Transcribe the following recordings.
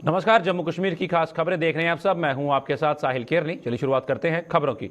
नमस्कार, जम्मू कश्मीर की खास खबरें देख रहे हैं आप सब। मैं हूं आपके साथ साहिल केरनी। चलिए शुरुआत करते हैं खबरों की।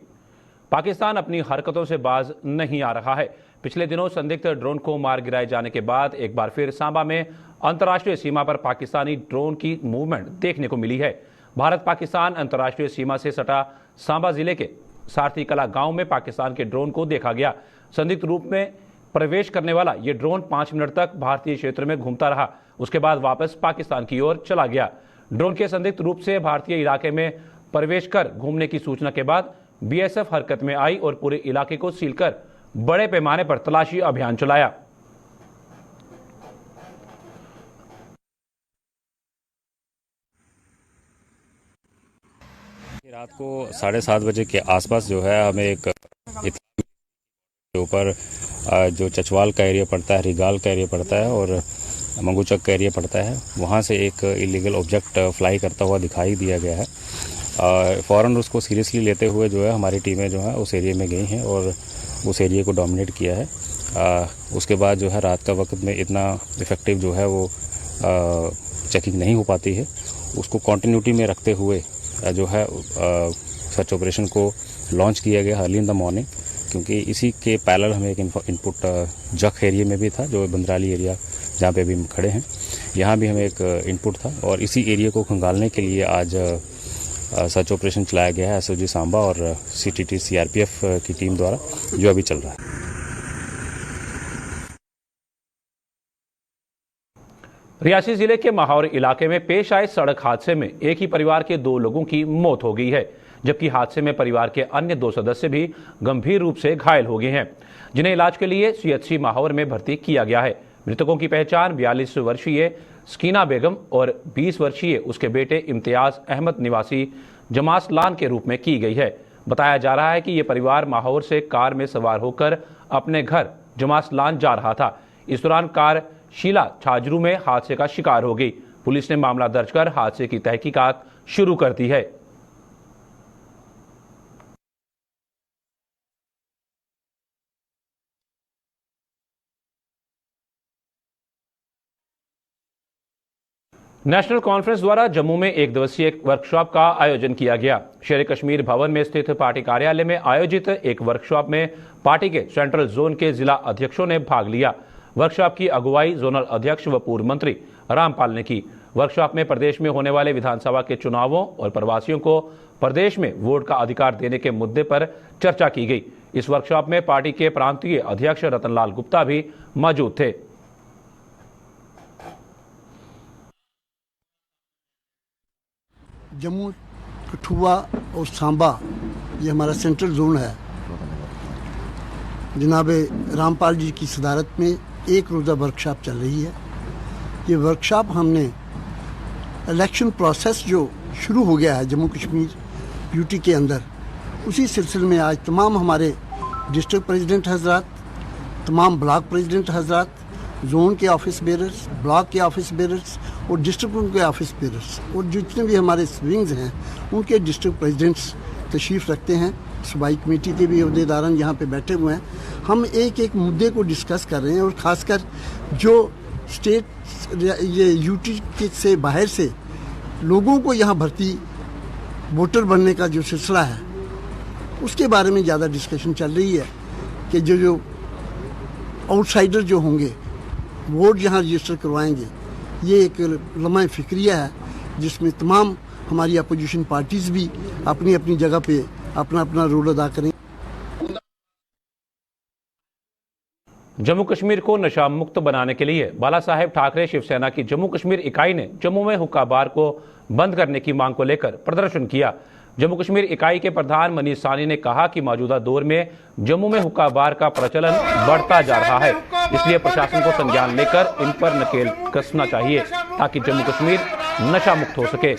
पाकिस्तान अपनी हरकतों से बाज नहीं आ रहा है। पिछले दिनों संदिग्ध ड्रोन को मार गिराए जाने के बाद एक बार फिर सांबा में अंतर्राष्ट्रीय सीमा पर पाकिस्तानी ड्रोन की मूवमेंट देखने को मिली है। भारत पाकिस्तान अंतर्राष्ट्रीय सीमा से सटा सांबा जिले के सारथी कला गांव में पाकिस्तान के ड्रोन को देखा गया। संदिग्ध रूप में प्रवेश करने वाला ये ड्रोन 5 मिनट तक भारतीय क्षेत्र में घूमता रहा, उसके बाद वापस पाकिस्तान की ओर चला गया। ड्रोन के संदिग्ध रूप से भारतीय इलाके में प्रवेश कर घूमने की सूचना के बाद बीएसएफ हरकत में आई और पूरे इलाके को सील कर बड़े पैमाने पर तलाशी अभियान चलाया। रात को 7:30 बजे के आसपास जो है हमें एक के ऊपर जो चचवाल का एरिया पड़ता है, रिगाल का एरिया पड़ता है और मंगूचक का एरिया पड़ता है, वहाँ से एक इलीगल ऑब्जेक्ट फ्लाई करता हुआ दिखाई दिया गया है। फ़ौरन उसको सीरियसली लेते हुए जो है हमारी टीमें जो है उस एरिया में गई हैं और उस एरिया को डोमिनेट किया है। उसके बाद जो है रात का वक्त में इतना इफ़ेक्टिव जो है वो चेकिंग नहीं हो पाती है। उसको कॉन्टीन्यूटी में रखते हुए जो है सर्च ऑपरेशन को लॉन्च किया गया अर्ली इन द मॉर्निंग, क्योंकि इसी के पैरेलल हमें एक इनपुट जख एरिया में भी था, जो बंदराली एरिया जहाँ पे अभी हम खड़े हैं, यहाँ भी हमें एक इनपुट था और इसी एरिया को खंगालने के लिए आज सर्च ऑपरेशन चलाया गया है एसओजी सांबा और सीटीटी सीआरपीएफ की टीम द्वारा, जो अभी चल रहा है। रियासी जिले के माहौर इलाके में पेश आए सड़क हादसे में एक ही परिवार के 2 लोगों की मौत हो गई है, जबकि हादसे में परिवार के अन्य 2 सदस्य भी गंभीर रूप से घायल हो गए हैं, जिन्हें इलाज के लिए सीएचसी माहौर में भर्ती किया गया है। मृतकों की पहचान 42 वर्षीय स्कीना बेगम और 20 वर्षीय उसके बेटे इम्तियाज अहमद निवासी जमासलान के रूप में की गई है। बताया जा रहा है कि यह परिवार माहौर से कार में सवार होकर अपने घर जमासलान जा रहा था। इस दौरान कार शीला छाजरू में हादसे का शिकार हो गई। पुलिस ने मामला दर्ज कर हादसे की तहकीकात शुरू कर दी है। नेशनल कॉन्फ्रेंस द्वारा जम्मू में 1 दिवसीय वर्कशॉप का आयोजन किया गया। शेर कश्मीर भवन में स्थित पार्टी कार्यालय में आयोजित एक वर्कशॉप में पार्टी के सेंट्रल जोन के जिला अध्यक्षों ने भाग लिया। वर्कशॉप की अगुवाई जोनल अध्यक्ष व पूर्व मंत्री रामपाल ने की। वर्कशॉप में प्रदेश में होने वाले विधानसभा के चुनावों और प्रवासियों को प्रदेश में वोट का अधिकार देने के मुद्दे पर चर्चा की गई। इस वर्कशॉप में पार्टी के प्रांतीय अध्यक्ष रतनलाल गुप्ता भी मौजूद थे। जम्मू, कठुआ और सांबा ये हमारा सेंट्रल जोन है। जनाब रामपाल जी की सदारत में एक रोज़ा वर्कशॉप चल रही है। ये वर्कशॉप हमने इलेक्शन प्रोसेस जो शुरू हो गया है जम्मू कश्मीर यूटी के अंदर, उसी सिलसिले में आज तमाम हमारे डिस्ट्रिक्ट प्रेसिडेंट हजरात, तमाम ब्लॉक प्रेसिडेंट हजरात, जोन के ऑफिस बेरर्स, ब्लॉक के ऑफिस बेरर्स और डिस्ट्रिक्ट के ऑफिस बेरर्स और जितने भी हमारे विंग्स हैं उनके डिस्ट्रिक्ट प्रेसिडेंट्स तशरीफ़ रखते हैं। सूबाई कमेटी के भी अहदेदारान यहाँ पे बैठे हुए हैं। हम एक एक मुद्दे को डिस्कस कर रहे हैं और ख़ासकर जो स्टेट ये यूटी के से बाहर से लोगों को यहाँ भर्ती वोटर बनने का जो सिलसिला है उसके बारे में ज़्यादा डिस्कशन चल रही है कि जो आउटसाइडर जो होंगे वोट यहाँ रजिस्टर करवाएंगे, ये एक लम्हा फ़िक्रिया है जिसमें तमाम हमारी अपोजिशन पार्टीज़ भी अपनी अपनी जगह पे अपना अपना रोल अदा करें। जम्मू कश्मीर को नशा मुक्त बनाने के लिए बाला साहेब ठाकरे शिवसेना की जम्मू कश्मीर इकाई ने जम्मू में हुक्का बार को बंद करने की मांग को लेकर प्रदर्शन किया। जम्मू कश्मीर इकाई के प्रधान मनीष सानी ने कहा कि मौजूदा दौर में जम्मू में हुक्का बार का प्रचलन बढ़ता जा रहा है, इसलिए प्रशासन को संज्ञान लेकर इन पर नकेल कसना चाहिए ताकि जम्मू कश्मीर नशा मुक्त हो सके।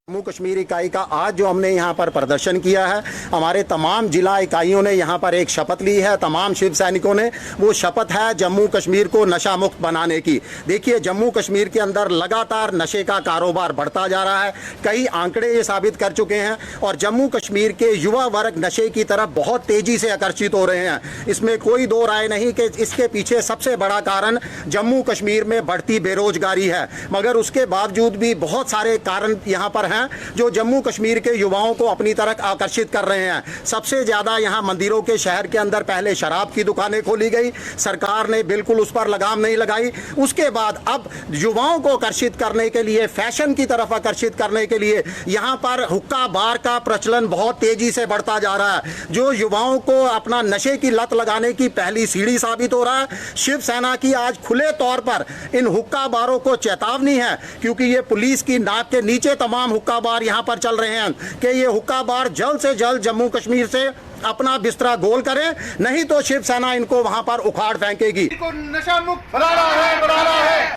जम्मू कश्मीर इकाई का आज जो हमने यहाँ पर प्रदर्शन किया है, हमारे तमाम जिला इकाइयों ने यहाँ पर एक शपथ ली है। तमाम शिव सैनिकों ने, वो शपथ है जम्मू कश्मीर को नशा मुक्त बनाने की। देखिए, जम्मू कश्मीर के अंदर लगातार नशे का कारोबार बढ़ता जा रहा है। कई आंकड़े ये साबित कर चुके हैं और जम्मू कश्मीर के युवा वर्ग नशे की तरफ बहुत तेजी से आकर्षित हो रहे हैं। इसमें कोई दो राय नहीं कि इसके पीछे सबसे बड़ा कारण जम्मू कश्मीर में बढ़ती बेरोजगारी है। मगर उसके बावजूद भी बहुत सारे कारण यहाँ पर हैं जो जम्मू कश्मीर के युवाओं को अपनी तरफ आकर्षित कर रहे हैं। सबसे ज्यादा यहाँ मंदिरों के शहर के अंदर पहले शराब की दुकानें खोली गई, सरकार ने बिल्कुल उस पर लगाम नहीं लगाई। उसके बाद अब युवाओं को आकर्षित करने के लिए, फैशन की तरफ आकर्षित करने के लिए यहाँ पर हुक्का बार का प्रचलन बहुत तेजी से बढ़ता जा रहा है, जो युवाओं को अपना नशे की लत लगाने की पहली सीढ़ी साबित हो रहा है। शिवसेना की आज खुले तौर पर इन हुक्का बारों को चेतावनी है, क्योंकि ये पुलिस की नाक के नीचे तमाम हुक्का बार यहां पर चल रहे हैं कि ये हुक्का बार जल्द से जल्द जम्मू कश्मीर से अपना बिस्तरा गोल करें, नहीं तो शिवसेना इनको वहां पर उखाड़ फेंकेगी। नशा मुक्त बनाना है।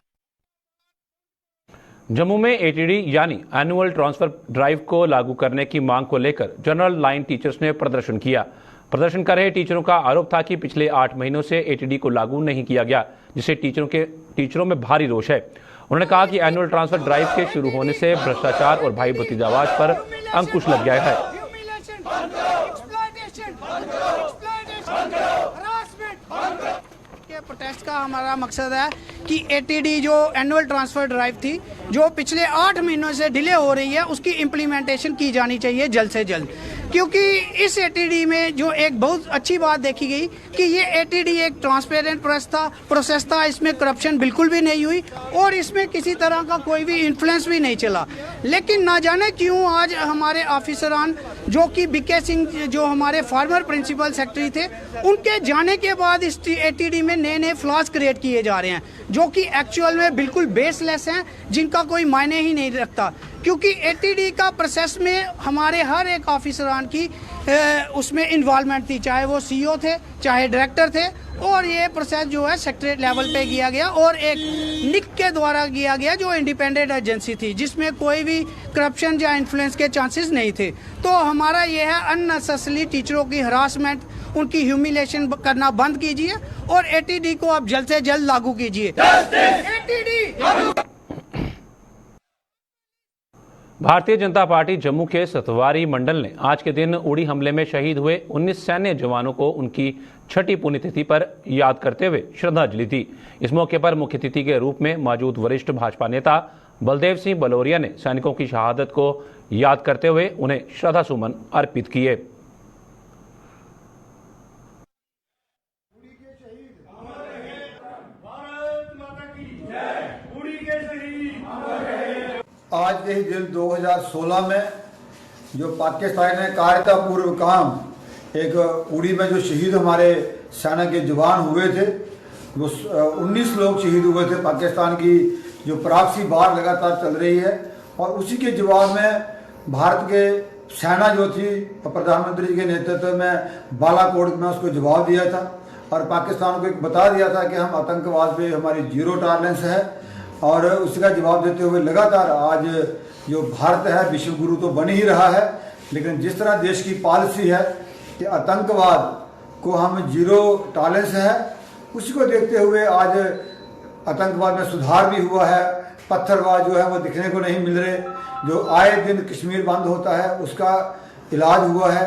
जम्मू में एटीडी यानी एनुअल ट्रांसफर ड्राइव को लागू करने की मांग को लेकर जनरल लाइन टीचर्स ने प्रदर्शन किया। प्रदर्शन कर रहे टीचरों का आरोप था कि पिछले 8 महीनों से एटीडी को लागू नहीं किया गया, जिससे टीचरों में भारी रोष है। उन्होंने कहा कि एनुअल ट्रांसफर ड्राइव के शुरू होने से भ्रष्टाचार और भाई भतीजावाद पर अंकुश लग गया है। प्रोटेस्ट का हमारा मकसद है कि एटीडी जो एनुअल ट्रांसफर ड्राइव थी, जो पिछले 8 महीनों से डिले हो रही है, उसकी इम्प्लीमेंटेशन की जानी चाहिए जल्द से जल्द। क्योंकि इस एटीडी में जो एक बहुत अच्छी बात देखी गई कि ये एटीडी एक ट्रांसपेरेंट प्रोसेस था, इसमें करप्शन बिल्कुल भी नहीं हुई और इसमें किसी तरह का कोई भी इन्फ्लुएंस भी नहीं चला। लेकिन ना जाने क्यों आज हमारे ऑफिसरान, जो कि बीके सिंह जो हमारे फॉर्मर प्रिंसिपल सेक्रेटरी थे, उनके जाने के बाद इस एटीडी में नए नए फ्लॉज क्रिएट किए जा रहे हैं, जो कि एक्चुअल में बिल्कुल बेसलेस हैं, जिनका कोई मायने ही नहीं रखता। क्योंकि एटीडी का प्रोसेस में हमारे हर एक ऑफिसरान की उसमें इन्वॉल्वमेंट थी, चाहे वो सीईओ थे, चाहे डायरेक्टर थे, और ये प्रोसेस जो है सेक्रेटरी लेवल पे किया गया और एक निक के द्वारा किया गया, जो इंडिपेंडेंट एजेंसी थी, जिसमें कोई भी करप्शन या इन्फ्लुएंस के चांसेस नहीं थे। तो हमारा ये है अननेसेसरी टीचरों की हरासमेंट, उनकी ह्यूमिलेशन करना बंद कीजिए और एटीडी को आप जल्द से जल्द लागू कीजिए। भारतीय जनता पार्टी जम्मू के सतवारी मंडल ने आज के दिन उड़ी हमले में शहीद हुए 19 सैन्य जवानों को उनकी 6ठी पुण्यतिथि पर याद करते हुए श्रद्धांजलि दी। इस मौके पर मुख्य अतिथि के रूप में मौजूद वरिष्ठ भाजपा नेता बलदेव सिंह बलोरिया ने सैनिकों की शहादत को याद करते हुए उन्हें श्रद्धासुमन अर्पित किए। आज के ही दिन 2016 में जो पाकिस्तान ने कायरतापूर्व काम एक उड़ी में जो शहीद हमारे सेना के जवान हुए थे, वो 19 लोग शहीद हुए थे। पाकिस्तान की जो प्रॉक्सी वार लगातार चल रही है और उसी के जवाब में भारत के सेना जो थी प्रधानमंत्री के नेतृत्व में बालाकोट में उसको जवाब दिया था और पाकिस्तान को एक बता दिया था कि हम आतंकवाद पे हमारी जीरो टॉलरेंस है। और उसका जवाब देते हुए लगातार आज जो भारत है विश्व गुरु तो बन ही रहा है, लेकिन जिस तरह देश की पॉलिसी है कि आतंकवाद को हम जीरो टॉलरेंस है, उसी को देखते हुए आज आतंकवाद में सुधार भी हुआ है। पत्थरबाज जो है वो दिखने को नहीं मिल रहे, जो आए दिन कश्मीर बंद होता है उसका इलाज हुआ है।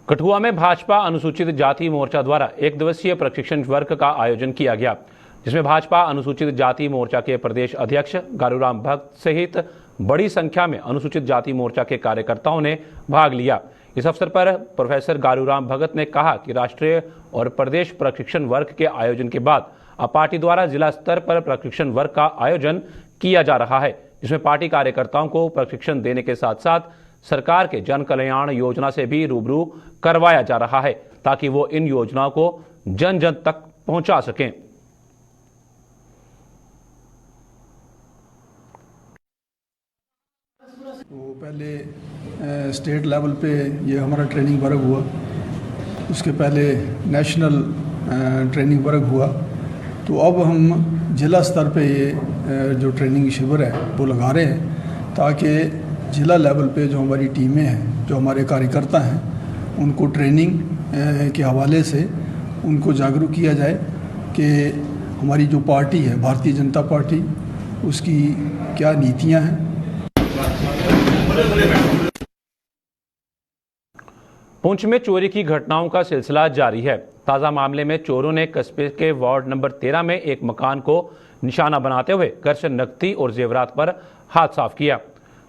कठुआ में भाजपा अनुसूचित जाति मोर्चा द्वारा 1 दिवसीय प्रशिक्षण वर्ग का आयोजन किया गया, जिसमें भाजपा अनुसूचित जाति मोर्चा के प्रदेश अध्यक्ष गारूराम भगत सहित बड़ी संख्या में अनुसूचित जाति मोर्चा के कार्यकर्ताओं ने भाग लिया। इस अवसर पर प्रोफेसर गारूराम भगत ने कहा कि राष्ट्रीय और प्रदेश प्रशिक्षण वर्ग के आयोजन के बाद अब पार्टी द्वारा जिला स्तर पर प्रशिक्षण वर्ग का आयोजन किया जा रहा है, जिसमें पार्टी कार्यकर्ताओं को प्रशिक्षण देने के साथ साथ सरकार के जन कल्याण योजना से भी रूबरू करवाया जा रहा है, ताकि वो इन योजनाओं को जन जन तक पहुंचा सकें। तो पहले स्टेट लेवल पे ये हमारा ट्रेनिंग वर्ग हुआ, उसके पहले नेशनल ट्रेनिंग वर्ग हुआ, तो अब हम जिला स्तर पे ये जो ट्रेनिंग शिविर है वो लगा रहे हैं, ताकि ज़िला लेवल पे जो हमारी टीमें हैं, जो हमारे कार्यकर्ता हैं, उनको ट्रेनिंग के हवाले से उनको जागरूक किया जाए कि हमारी जो पार्टी है भारतीय जनता पार्टी, उसकी क्या नीतियां हैं। पुंछ में चोरी की घटनाओं का सिलसिला जारी है। ताज़ा मामले में चोरों ने कस्बे के वार्ड नंबर 13 में एक मकान को निशाना बनाते हुए घर से नकदी और जेवरात पर हाथ साफ किया।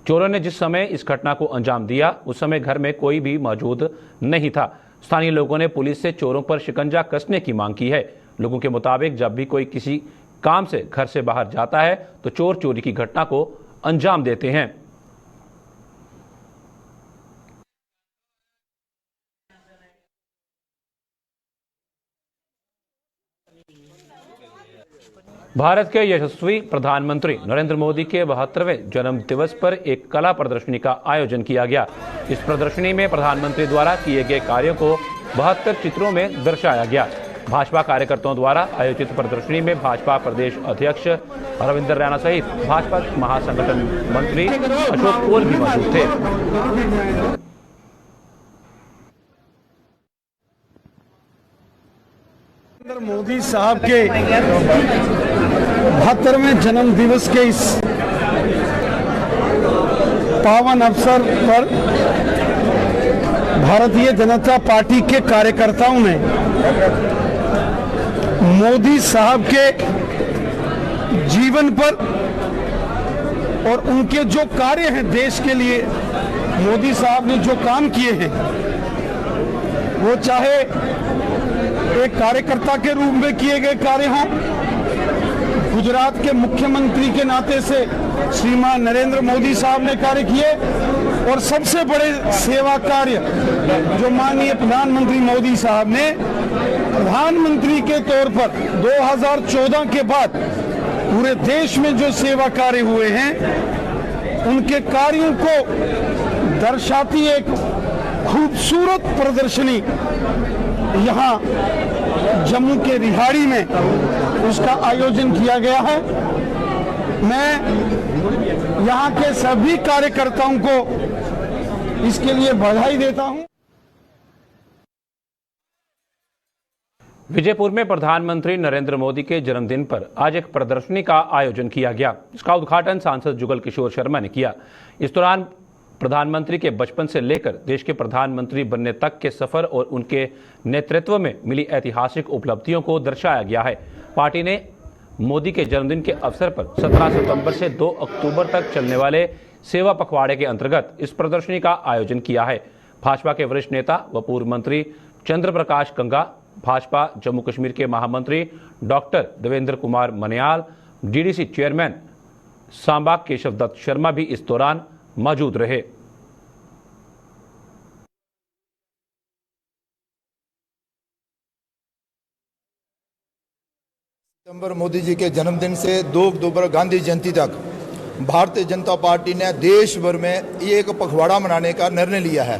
चोरों ने जिस समय इस घटना को अंजाम दिया उस समय घर में कोई भी मौजूद नहीं था। स्थानीय लोगों ने पुलिस से चोरों पर शिकंजा कसने की मांग की है। लोगों के मुताबिक जब भी कोई किसी काम से घर से बाहर जाता है तो चोर चोरी की घटना को अंजाम देते हैं। भारत के यशस्वी प्रधानमंत्री नरेंद्र मोदी के 72वें जन्म दिवस पर एक कला प्रदर्शनी का आयोजन किया गया। इस प्रदर्शनी में प्रधानमंत्री द्वारा किए गए कार्यों को 72 चित्रों में दर्शाया गया। भाजपा कार्यकर्ताओं द्वारा आयोजित प्रदर्शनी में भाजपा प्रदेश अध्यक्ष रविंद्र रैना सहित भाजपा महासंगठन मंत्री अशोक कोल भी मौजूद थे। नरेंद्र मोदी साहब के 72वें जन्म दिवस के इस पावन अवसर पर भारतीय जनता पार्टी के कार्यकर्ताओं ने मोदी साहब के जीवन पर और उनके जो कार्य हैं देश के लिए, मोदी साहब ने जो काम किए हैं, वो चाहे एक कार्यकर्ता के रूप में किए गए कार्य हों, गुजरात के मुख्यमंत्री के नाते से श्रीमान नरेंद्र मोदी साहब ने कार्य किए, और सबसे बड़े सेवा कार्य जो माननीय प्रधानमंत्री मोदी साहब ने प्रधानमंत्री के तौर पर 2014 के बाद पूरे देश में जो सेवा कार्य हुए हैं, उनके कार्यों को दर्शाती एक खूबसूरत प्रदर्शनी यहाँ जम्मू के रिहाड़ी में उसका आयोजन किया गया है। मैं यहाँ के सभी कार्यकर्ताओं को इसके लिए बधाई देता हूँ। विजयपुर में प्रधानमंत्री नरेंद्र मोदी के जन्मदिन पर आज एक प्रदर्शनी का आयोजन किया गया। इसका उद्घाटन सांसद जुगल किशोर शर्मा ने किया। इस दौरान प्रधानमंत्री के बचपन से लेकर देश के प्रधानमंत्री बनने तक के सफर और उनके नेतृत्व में मिली ऐतिहासिक उपलब्धियों को दर्शाया गया है। पार्टी ने मोदी के जन्मदिन के अवसर पर 17 सितंबर से 2 अक्टूबर तक चलने वाले सेवा पखवाड़े के अंतर्गत इस प्रदर्शनी का आयोजन किया है। भाजपा के वरिष्ठ नेता व पूर्व मंत्री चंद्र प्रकाश गंगा, भाजपा जम्मू कश्मीर के महामंत्री doctor Devendra Kumar Manyal, DDC chairman Samba Keshav Dutt Sharma भी इस दौरान मौजूद रहे। सितंबर मोदी जी के जन्मदिन से 2 अक्टूबर गांधी जयंती तक भारतीय जनता पार्टी ने देश भर में ये एक पखवाड़ा मनाने का निर्णय लिया है।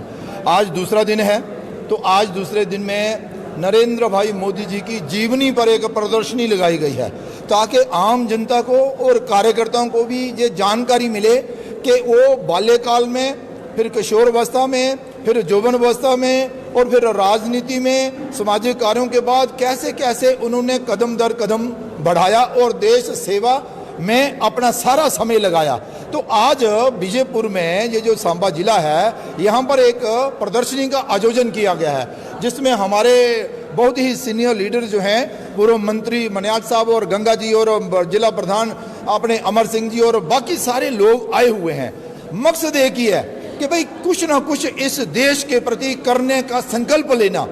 आज दूसरा दिन है, तो आज दूसरे दिन में नरेंद्र भाई मोदी जी की जीवनी पर एक प्रदर्शनी लगाई गई है, ताकि आम जनता को और कार्यकर्ताओं को भी ये जानकारी मिले कि वो बाल्यकाल में, फिर किशोरावस्था में, फिर यौवनावस्था में और फिर राजनीति में सामाजिक कार्यों के बाद कैसे कैसे उन्होंने कदम दर कदम बढ़ाया और देश सेवा में अपना सारा समय लगाया। तो आज विजयपुर में ये जो सांबा जिला है, यहाँ पर एक प्रदर्शनी का आयोजन किया गया है, जिसमें हमारे बहुत ही सीनियर लीडर जो हैं, पूर्व मंत्री मन्याल साहब और गंगा जी और जिला प्रधान अपने अमर सिंह जी और बाकी सारे लोग आए हुए हैं। मकसद एक ही है कि भाई कुछ ना कुछ इस देश के प्रति करने का संकल्प लेना।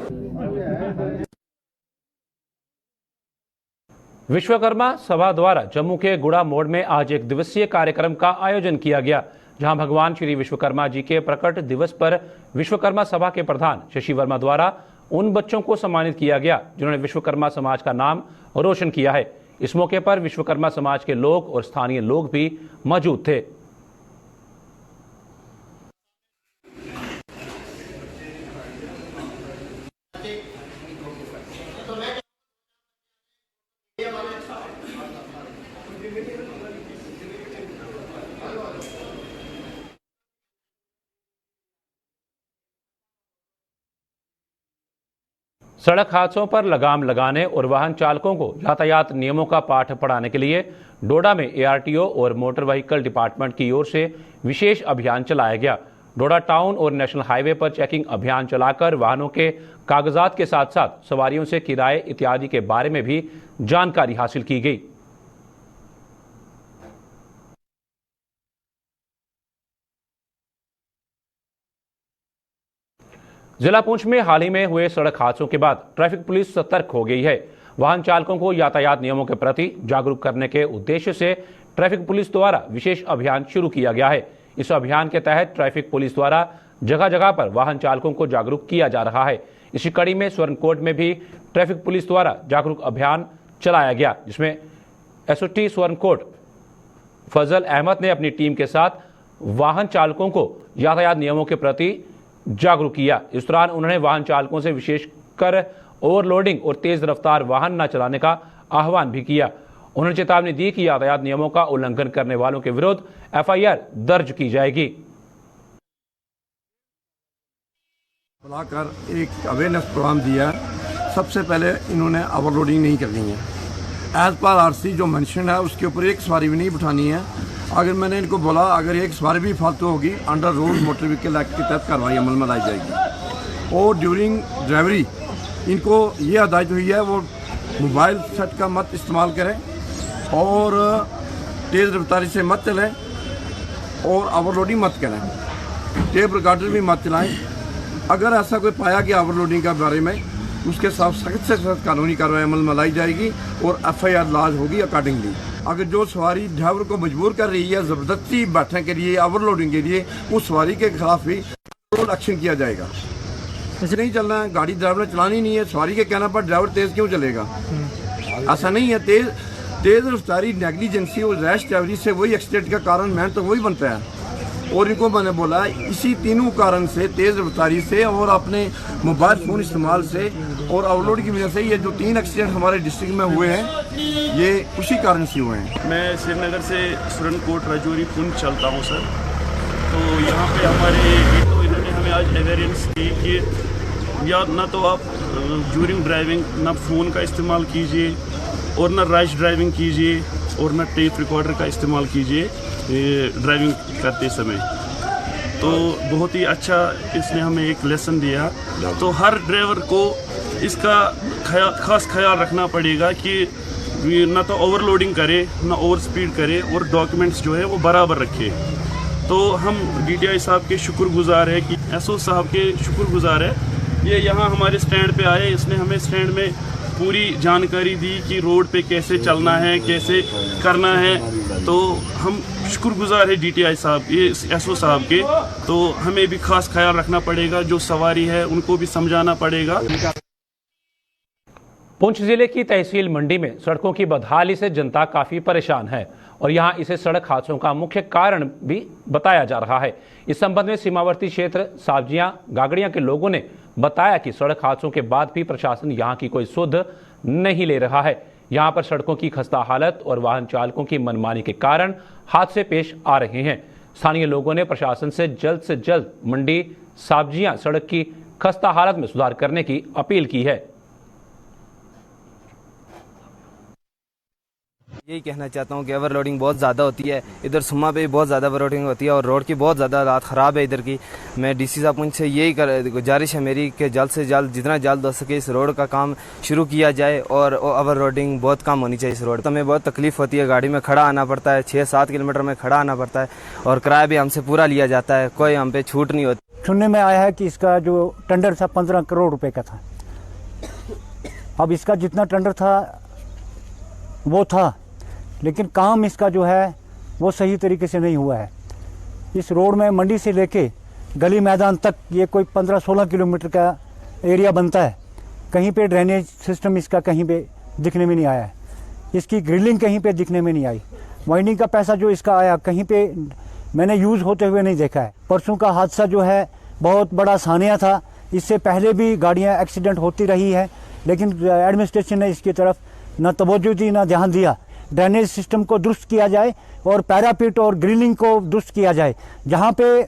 विश्वकर्मा सभा द्वारा जम्मू के गुड़ा मोड़ में आज एक दिवसीय कार्यक्रम का आयोजन किया गया, जहां भगवान श्री विश्वकर्मा जी के प्रकट दिवस पर विश्वकर्मा सभा के प्रधान शशि वर्मा द्वारा उन बच्चों को सम्मानित किया गया जिन्होंने विश्वकर्मा समाज का नाम रोशन किया है। इस मौके पर विश्वकर्मा समाज के लोग और स्थानीय लोग भी मौजूद थे। सड़क हादसों पर लगाम लगाने और वाहन चालकों को यातायात नियमों का पाठ पढ़ाने के लिए डोडा में ARTO और मोटर व्हीकल डिपार्टमेंट की ओर से विशेष अभियान चलाया गया। डोडा टाउन और नेशनल हाईवे पर चेकिंग अभियान चलाकर वाहनों के कागजात के साथ साथ सवारियों से किराए इत्यादि के बारे में भी जानकारी हासिल की गई। जिला पुंछ में हाल ही में हुए सड़क हादसों के बाद ट्रैफिक पुलिस सतर्क हो गई है। वाहन चालकों को यातायात नियमों के प्रति जागरूक करने के उद्देश्य से ट्रैफिक पुलिस द्वारा विशेष अभियान शुरू किया गया है। इस अभियान के तहत ट्रैफिक पुलिस द्वारा जगह जगह पर वाहन चालकों को जागरूक किया जा रहा है। इसी कड़ी में स्वर्णकोट में भी ट्रैफिक पुलिस द्वारा जागरूक अभियान चलाया गया, जिसमें SOT स्वर्णकोट फजल अहमद ने अपनी टीम के साथ वाहन चालकों को यातायात नियमों के प्रति जागरूक किया। इस दौरान उन्होंने वाहन चालकों से विशेषकर ओवरलोडिंग और तेज रफ्तार वाहन न चलाने का आह्वान भी किया। उन्होंने चेतावनी दी कि यातायात नियमों का उल्लंघन करने वालों के विरुद्ध FIR दर्ज की जाएगी। बुलाकर एक अवेयरनेस प्रोग्राम दिया। सबसे पहले इन्होंने ओवरलोडिंग नहीं करनी है। एज पर RC जो मेंशन है उसके ऊपर एक सवारी भी नहीं बिठानी है। अगर मैंने इनको बोला अगर एक सवारी भी फालतू होगी under road motor vehicle act के तहत कार्रवाई अमल में लाई जाएगी। और ड्यूरिंग ड्राइवरी इनको ये हदायत हुई है वो मोबाइल सेट का मत इस्तेमाल करें और तेज़ रफ्तारी से मत चलें और ओवरलोडिंग मत करें। टेप रिकॉर्डर भी मत चलाएं। अगर ऐसा कोई पाया गया ओवरलोडिंग के बारे में उसके साथ सख्त से सख्त कानूनी कार्रवाई अमल में लाई जाएगी और FIR लॉज होगी अकॉर्डिंगली। अगर जो सवारी ड्राइवर को मजबूर कर रही है ज़बरदस्ती बैठने के लिए ओवरलोडिंग के लिए उस सवारी के खिलाफ भी रोड एक्शन किया जाएगा। ऐसे नहीं चलना है। गाड़ी ड्राइवर ने चलानी नहीं है। सवारी के कहने पर ड्राइवर तेज़ क्यों चलेगा? ऐसा नहीं है। तेज़ रफ्तारी नेग्लिजेंसी और रैश ड्राइवरी से वही एक्सीडेंट का कारण मैन तो वही बनता है। और इनको मैंने बोला इसी तीनों कारण से तेज़ रफ्तारी से और अपने मोबाइल फ़ोन इस्तेमाल से और ओवरलोड की वजह से ये जो 3 एक्सीडेंट हमारे डिस्ट्रिक्ट में हुए हैं ये उसी कारण से हुए हैं। मैं श्रीनगर से स्वर्णकोट राजौरी पुंछ चलता हूँ सर। तो यहाँ पे हमारे तो इन्होंने हमें आज अवेयरनेस की कि या ना तो आप ड्यूरिंग ड्राइविंग ना फ़ोन का इस्तेमाल कीजिए और ना रैश ड्राइविंग कीजिए और ना टेप रिकॉर्डर का इस्तेमाल कीजिए ड्राइविंग करते समय। तो बहुत ही अच्छा इसने हमें एक लेसन दिया। तो हर ड्राइवर को इसका खास ख्याल रखना पड़ेगा कि ना तो ओवरलोडिंग करे ना ओवर स्पीड करे और डॉक्यूमेंट्स जो है वो बराबर रखे। तो हम DTI साहब के शुक्रगुजार है कि SO साहब के शुक्रगुजार है। ये यहाँ हमारे स्टैंड पे आए। इसने हमें स्टैंड में पूरी जानकारी दी कि रोड पे कैसे चलना है कैसे करना है। तो हम शुक्रगुजार है DTI साहब ये SO साहब के। तो हमें भी खास ख्याल रखना पड़ेगा। जो सवारी है उनको भी समझाना पड़ेगा। पुंछ जिले की तहसील मंडी में सड़कों की बदहाली से जनता काफी परेशान है और यहां इसे सड़क हादसों का मुख्य कारण भी बताया जा रहा है। इस संबंध में सीमावर्ती क्षेत्र सावजियां गागड़ियां के लोगों ने बताया कि सड़क हादसों के बाद भी प्रशासन यहां की कोई सुध नहीं ले रहा है। यहां पर सड़कों की खस्ता हालत और वाहन चालकों की मनमानी के कारण हादसे पेश आ रहे हैं। स्थानीय लोगों ने प्रशासन से जल्द मंडी सावजियां सड़क की खस्ता हालत में सुधार करने की अपील की है। यही कहना चाहता हूँ कि ओवरलोडिंग बहुत ज़्यादा होती है। इधर सुम्मा पे भी बहुत ज़्यादा ओवरलोडिंग होती है और रोड की बहुत ज़्यादा हालत ख़राब है इधर की। मैं DC साहब पुंछ से यही गुजारिश है मेरी कि जल्द से जल्द जितना जल्द हो सके इस रोड का काम शुरू किया जाए और ओवरलोडिंग बहुत कम होनी चाहिए इस रोड। तो हमें बहुत तकलीफ़ होती है। गाड़ी में खड़ा आना पड़ता है। 6-7 किलोमीटर में खड़ा आना पड़ता है और किराया भी हमसे पूरा लिया जाता है। कोई हम पे छूट नहीं होती। सुनने में आया है कि इसका जो टेंडर था 15 करोड़ रुपए का था। अब इसका जितना टेंडर था वो था, लेकिन काम इसका जो है वो सही तरीके से नहीं हुआ है। इस रोड में मंडी से लेके गली मैदान तक ये कोई 15-16 किलोमीटर का एरिया बनता है। कहीं पे ड्रेनेज सिस्टम इसका कहीं पे दिखने में नहीं आया है। इसकी ग्रिलिंग कहीं पे दिखने में नहीं आई। वाइंडिंग का पैसा जो इसका आया कहीं पे मैंने यूज़ होते हुए नहीं देखा है। परसों का हादसा जो है बहुत बड़ा सानिया था। इससे पहले भी गाड़ियाँ एक्सीडेंट होती रही है, लेकिन एडमिनिस्ट्रेशन ने इसकी तरफ न तवज्जो दी न ध्यान दिया। ड्रेनेज सिस्टम को दुरुस्त किया जाए और पैरापिट और ग्रिलिंग को दुरुस्त किया जाए। जहाँ पे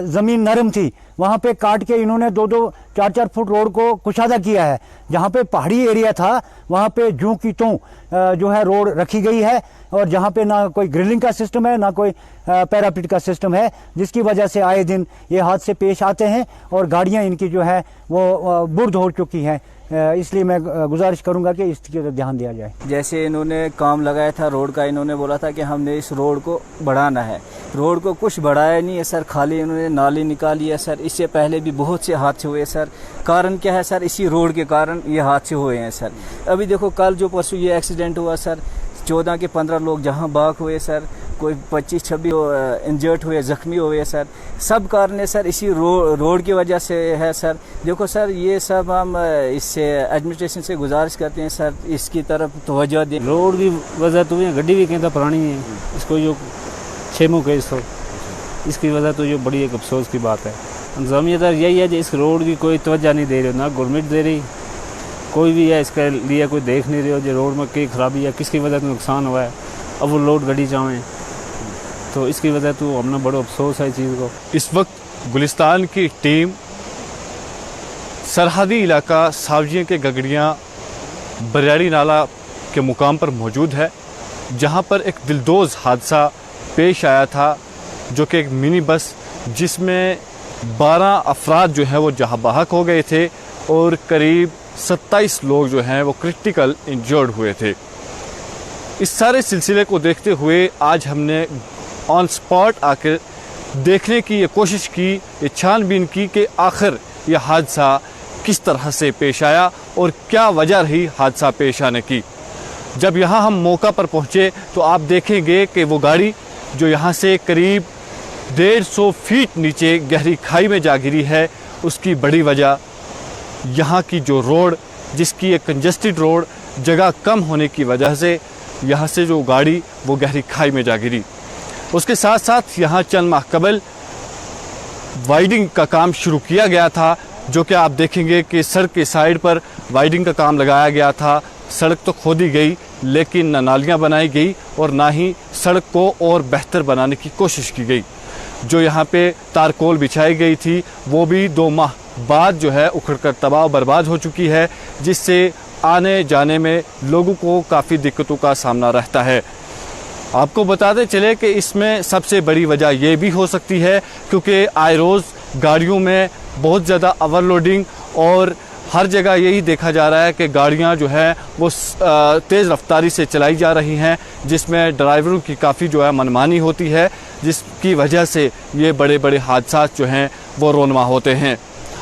ज़मीन नरम थी वहाँ पे काट के इन्होंने 2-2, 4-4 फुट रोड को कुशादा किया है। जहाँ पे पहाड़ी एरिया था वहाँ पे जूं की त्यों जो है रोड रखी गई है, और जहाँ पे ना कोई ग्रिलिंग का सिस्टम है ना कोई पैरापिट का सिस्टम है, जिसकी वजह से आए दिन ये हादसे पेश आते हैं और गाड़ियाँ इनकी जो है वो बुर्द हो चुकी हैं। इसलिए मैं गुजारिश करूंगा कि इसकी तरफ ध्यान दिया जाए। जैसे इन्होंने काम लगाया था रोड का, इन्होंने बोला था कि हमने इस रोड को बढ़ाना है, रोड को कुछ बढ़ाया नहीं है सर, खाली इन्होंने नाली निकाली है सर। इससे पहले भी बहुत से हादसे हुए सर। कारण क्या है सर? इसी रोड के कारण ये हादसे हुए हैं सर। अभी देखो कल जो परसों ये एक्सीडेंट हुआ सर, 14 के 15 लोग जहां बाग हुए सर, कोई 25-26 इंजर्ड हुए, जख्मी हुए सर। सब कारण है सर इसी रोड की वजह से है सर। देखो सर ये सब हम इससे एडमिनिस्ट्रेशन से गुजारिश करते हैं सर, इसकी तरफ तवज्जो दें। रोड की वजह तो ये गड्डी भी कहता पुरानी है, इसको जो 6 मुँह के इसकी वजह तो जो बड़ी एक अफसोस की बात है। इंतजामिया यही है कि इस रोड की कोई तवज्जो नहीं दे रही, ना गवर्नमेंट दे रही, कोई भी है इसके लिए कोई देख नहीं रहे हो जो रोड में कई खराबी है, किसकी वजह से नुकसान हुआ है। अब वो लोड गड्डी जाएँ तो इसकी वजह तो हमने बड़ा अफसोस है इस चीज़ को। इस वक्त गुलिस्तान की टीम सरहदी इलाका सावजियों के गगड़ियाँ बरियाड़ी नाला के मुकाम पर मौजूद है, जहां पर एक दिलदोज हादसा पेश आया था, जो कि एक मिनी बस जिसमें 12 अफराद जो हैं वो जहां बहक हो गए थे और करीब 27 लोग जो हैं वो क्रिटिकल इंजर्ड हुए थे। इस सारे सिलसिले को देखते हुए आज हमने ऑन स्पॉट आकर देखने की ये कोशिश की, ये छानबीन की कि आखिर यह हादसा किस तरह से पेश आया और क्या वजह रही हादसा पेश आने की। जब यहाँ हम मौका पर पहुँचे तो आप देखेंगे कि वो गाड़ी जो यहाँ से करीब 150 फीट नीचे गहरी खाई में जा गिरी है, उसकी बड़ी वजह यहाँ की जो रोड, जिसकी एक कंजेस्टेड रोड, जगह कम होने की वजह से यहाँ से जो गाड़ी वो गहरी खाई में जा गिरी। उसके साथ साथ यहाँ चंद माह कबल वाइडिंग का काम शुरू किया गया था, जो कि आप देखेंगे कि सड़क के साइड पर वाइडिंग का काम लगाया गया था। सड़क तो खोदी गई लेकिन ना नालियाँ बनाई गई और ना ही सड़क को और बेहतर बनाने की कोशिश की गई। जो यहाँ पे तारकोल बिछाई गई थी वो भी 2 माह बाद जो है उखड़कर तबाह बर्बाद हो चुकी है, जिससे आने जाने में लोगों को काफ़ी दिक्कतों का सामना रहता है। आपको बताते चले कि इसमें सबसे बड़ी वजह ये भी हो सकती है क्योंकि आए रोज़ गाड़ियों में बहुत ज़्यादा ओवरलोडिंग और हर जगह यही देखा जा रहा है कि गाड़ियां जो है वो तेज़ रफ्तारी से चलाई जा रही हैं, जिसमें ड्राइवरों की काफ़ी जो है मनमानी होती है, जिसकी वजह से ये बड़े बड़े हादसा जो हैं वो रोनमा होते हैं।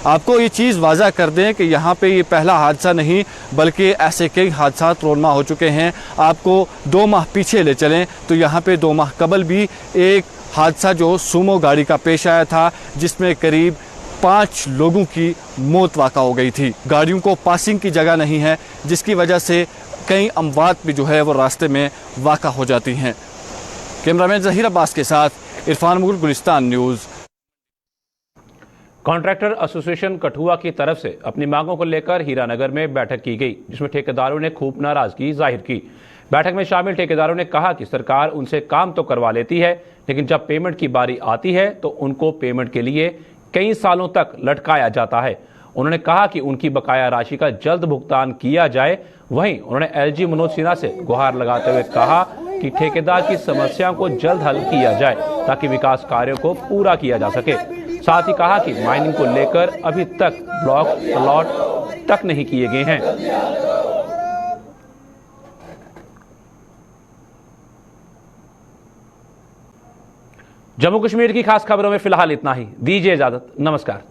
आपको ये चीज़ वाज़ा कर दें कि यहाँ पे ये पहला हादसा नहीं बल्कि ऐसे कई हादसा रोनमा हो चुके हैं। आपको 2 माह पीछे ले चलें तो यहाँ पे 2 माह कबल भी एक हादसा जो सूमो गाड़ी का पेश आया था, जिसमें करीब 5 लोगों की मौत वाक़ा हो गई थी। गाड़ियों को पासिंग की जगह नहीं है, जिसकी वजह से कई अमवात भी जो है वो रास्ते में वाक़ा हो जाती हैं। कैमरामैन ज़हीर अब्बास के साथ Irfan Mughal, Gulistan news. Contractor association Kathua की तरफ से अपनी मांगों को लेकर हीरानगर में बैठक की गई, जिसमें ठेकेदारों ने खूब नाराजगी जाहिर की। बैठक में शामिल ठेकेदारों ने कहा कि सरकार उनसे काम तो करवा लेती है, लेकिन जब पेमेंट की बारी आती है तो उनको पेमेंट के लिए कई सालों तक लटकाया जाता है। उन्होंने कहा कि उनकी बकाया राशि का जल्द भुगतान किया जाए। वहीं उन्होंने एलजी मनोज सिन्हा से गुहार लगाते हुए कहा कि ठेकेदार की समस्याओं को जल्द हल किया जाए ताकि विकास कार्यों को पूरा किया जा सके। साथ ही कहा कि माइनिंग को लेकर अभी तक ब्लॉक अलॉट तक नहीं किए गए हैं। जम्मू कश्मीर की खास खबरों में फिलहाल इतना ही। दीजिए इजाजत, नमस्कार।